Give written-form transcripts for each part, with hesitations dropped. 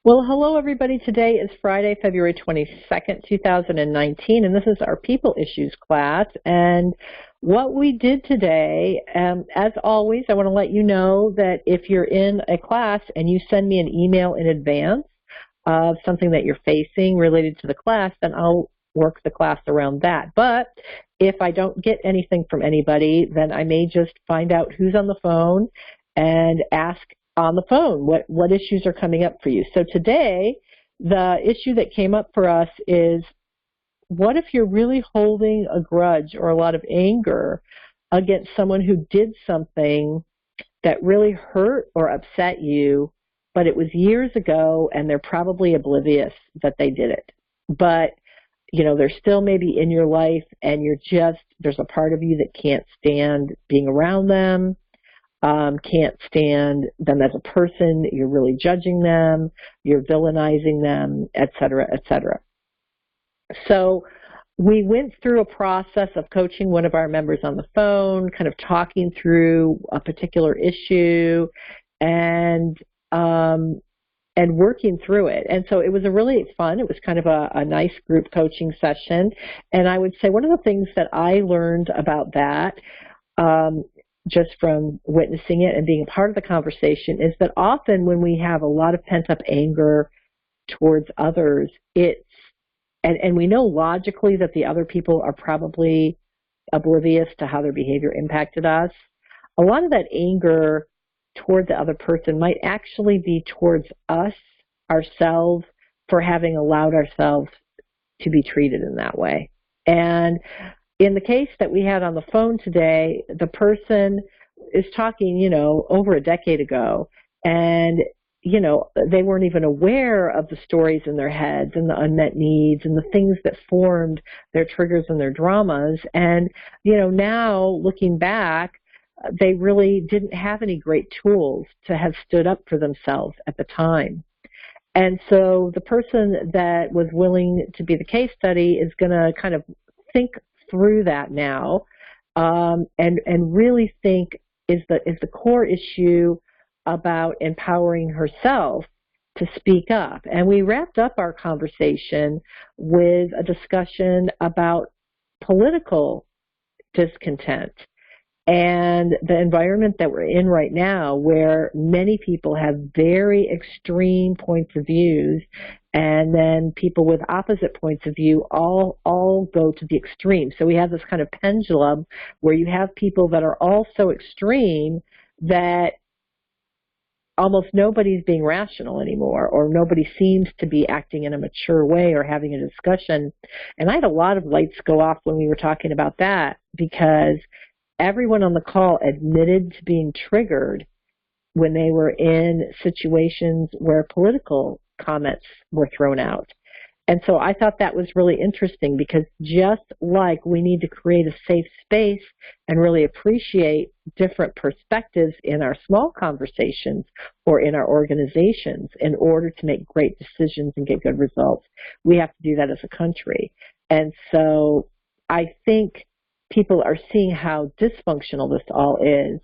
Well, hello everybody. Today is Friday, February 22nd, 2019, and this is our People Issues class. And what we did today, as always, I want to let you know that if you're in a class and you send me an email in advance of something that you're facing related to the class, then I'll work the class around that. But if I don't get anything from anybody, then I may just find out who's on the phone and ask on the phone what issues are coming up for you. So today, the issue that came up for us is, what if you're really holding a grudge or a lot of anger against someone who did something that really hurt or upset you, but it was years ago and they're probably oblivious that they did it. But they're still maybe in your life, and there's a part of you that can't stand being around them, can't stand them as a person, you're really judging them, you're villainizing them, et cetera, et cetera. So we went through a process of coaching one of our members on the phone, kind of talking through a particular issue and working through it. And so it was it was kind of a nice group coaching session. And I would say one of the things that I learned about that, just from witnessing it and being a part of the conversation, is that often when we have a lot of pent-up anger towards others, and we know logically that the other people are probably oblivious to how their behavior impacted us. A lot of that anger toward the other person might actually be towards us, ourselves, for having allowed ourselves to be treated in that way. And in the case that we had on the phone today, the person is talking, over a decade ago, and, they weren't even aware of the stories in their heads and the unmet needs and the things that formed their triggers and their dramas. And, now looking back, they really didn't have any great tools to have stood up for themselves at the time. And so the person that was willing to be the case study is going to kind of think through that now, and really think, is the core issue about empowering herself to speak up. And we wrapped up our conversation with a discussion about political discontent and the environment that we're in right now, where many people have very extreme points of views, and then people with opposite points of view all go to the extreme. So we have this kind of pendulum where you have people that are all so extreme that almost nobody's being rational anymore, or nobody seems to be acting in a mature way or having a discussion. And I had a lot of lights go off when we were talking about that, because everyone on the call admitted to being triggered when they were in situations where political comments were thrown out. And so I thought that was really interesting, because just like we need to create a safe space and really appreciate different perspectives in our small conversations or in our organizations in order to make great decisions and get good results, we have to do that as a country. And so I think people are seeing how dysfunctional this all is.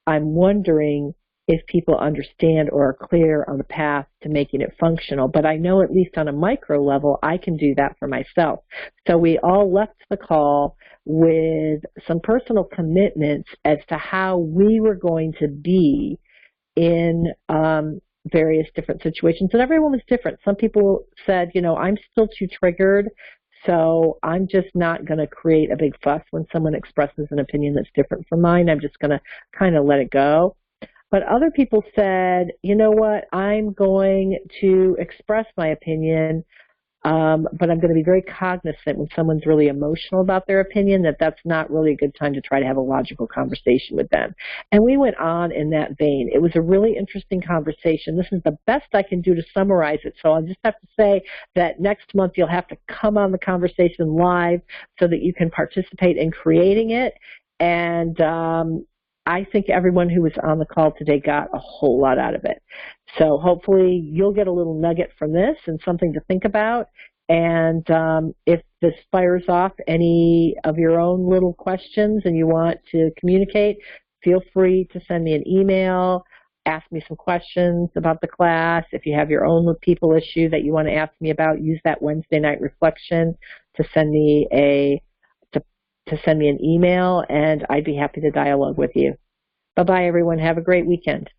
I'm wondering if people understand or are clear on the path to making it functional. But I know, at least on a micro level, I can do that for myself. So we all left the call with some personal commitments as to how we were going to be in various different situations. And everyone was different. Some people said, I'm still too triggered, so I'm just not going to create a big fuss when someone expresses an opinion that's different from mine. I'm just going to kind of let it go. But other people said, you know what, I'm going to express my opinion, but I'm going to be very cognizant when someone's really emotional about their opinion, that's not really a good time to try to have a logical conversation with them. And we went on in that vein. It was a really interesting conversation. This is the best I can do to summarize it. So I'll just have to say that next month you'll have to come on the conversation live so that you can participate in creating it. And I think everyone who was on the call today got a whole lot out of it. So hopefully you'll get a little nugget from this and something to think about. And if this fires off any of your own little questions and you want to communicate, feel free to send me an email ask me some questions about the class. If you have your own people issue that you want to ask me about, use that Wednesday night reflection to send me to send me an email, and I'd be happy to dialogue with you. Bye-bye, everyone. Have a great weekend.